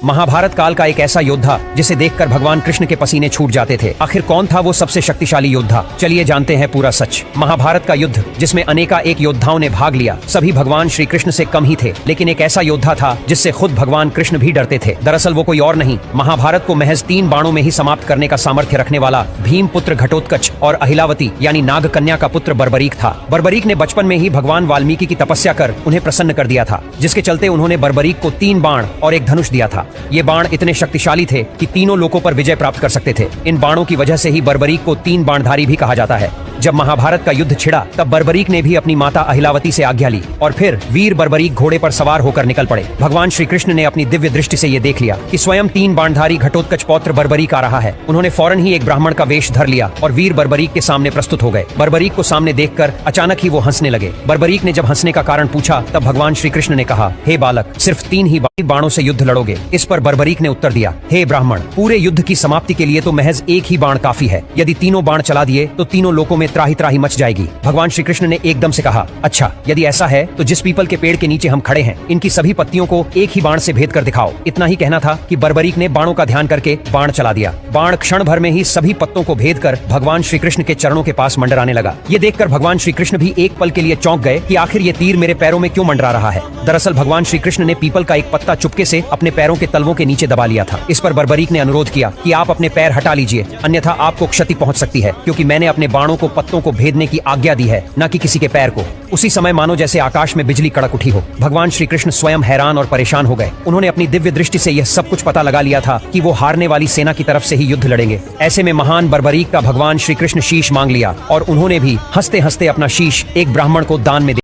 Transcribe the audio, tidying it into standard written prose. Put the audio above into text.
महाभारत काल का एक ऐसा योद्धा जिसे देखकर भगवान कृष्ण के पसीने छूट जाते थे। आखिर कौन था वो सबसे शक्तिशाली योद्धा? चलिए जानते हैं पूरा सच। महाभारत का युद्ध जिसमें अनेका एक योद्धाओं ने भाग लिया, सभी भगवान श्री कृष्ण से कम ही थे, लेकिन एक ऐसा योद्धा था जिससे खुद भगवान कृष्ण भी डरते थे। दरअसल वो कोई और नहीं, महाभारत को महज 3 बाणों में ही समाप्त करने का सामर्थ्य रखने वाला भीम पुत्र घटोत्कच और अहिलावती यानी नाग कन्या का पुत्र बर्बरीक था। बर्बरीक ने बचपन में ही भगवान वाल्मीकि की तपस्या कर उन्हें प्रसन्न कर दिया था, जिसके चलते उन्होंने बर्बरीक को 3 बाण और एक धनुष दिया था। ये बाण इतने शक्तिशाली थे कि तीनों लोकों पर विजय प्राप्त कर सकते थे। इन बाणों की वजह से ही बर्बरीक को 3 बाणधारी भी कहा जाता है। जब महाभारत का युद्ध छिड़ा तब बर्बरीक ने भी अपनी माता अहिलावती से आज्ञा ली और फिर वीर बर्बरीक घोड़े पर सवार होकर निकल पड़े। भगवान श्री कृष्ण ने अपनी दिव्य दृष्टि से ये देख लिया कि स्वयं 3 बाणधारी घटोत्कच पौत्र बर्बरीक आ रहा है। उन्होंने फौरन ही एक ब्राह्मण का वेश धर लिया और वीर बर्बरीक के सामने प्रस्तुत हो गए। बर्बरीक को सामने देखकर अचानक ही वो हंसने लगे। बर्बरीक ने जब हंसने का कारण पूछा तब भगवान श्री कृष्ण ने कहा, हे बालक, सिर्फ 3 ही बाणों से युद्ध लड़ोगे? इस पर बर्बरीक ने उत्तर दिया, हे ब्राह्मण, पूरे युद्ध की समाप्ति के लिए तो महज 1 ही बाण काफी है। यदि तीनों बाण चला दिए तो तीनों लोकों में त्राही त्राही मच जाएगी। भगवान श्री कृष्ण ने एकदम से कहा, अच्छा, यदि ऐसा है तो जिस पीपल के पेड़ के नीचे हम खड़े हैं, इनकी सभी पत्तियों को 1 ही बाण से भेद कर दिखाओ। इतना ही कहना था कि बर्बरीक ने बाणों का ध्यान करके बाण चला दिया। बाण क्षण भर में ही सभी पत्तों को भेद कर भगवान श्री कृष्ण के चरणों के पास मंडराने लगा। ये देखकर भगवान श्री कृष्ण भी एक पल के लिए चौंक गए कि आखिर ये तीर मेरे पैरों में क्यों मंडरा रहा है। दरअसल भगवान श्री कृष्ण ने पीपल का एक पत्ता चुपके से अपने पैरों के तलवों के नीचे दबा लिया था। इस पर बर्बरीक ने अनुरोध किया कि आप अपने पैर हटा लीजिए, अन्यथा आपको क्षति पहुंच सकती है, क्योंकि मैंने अपने बाणों को पत्तों को भेदने की आज्ञा दी है, न कि किसी के पैर को। उसी समय मानो जैसे आकाश में बिजली कड़क उठी हो। भगवान श्री कृष्ण स्वयं हैरान और परेशान हो गए। उन्होंने अपनी दिव्य दृष्टि से यह सब कुछ पता लगा लिया था कि वो हारने वाली सेना की तरफ से ही युद्ध लड़ेंगे। ऐसे में महान बर्बरीक का भगवान श्री कृष्ण शीश मांग लिया और उन्होंने भी हंसते हंसते अपना शीश एक ब्राह्मण को दान में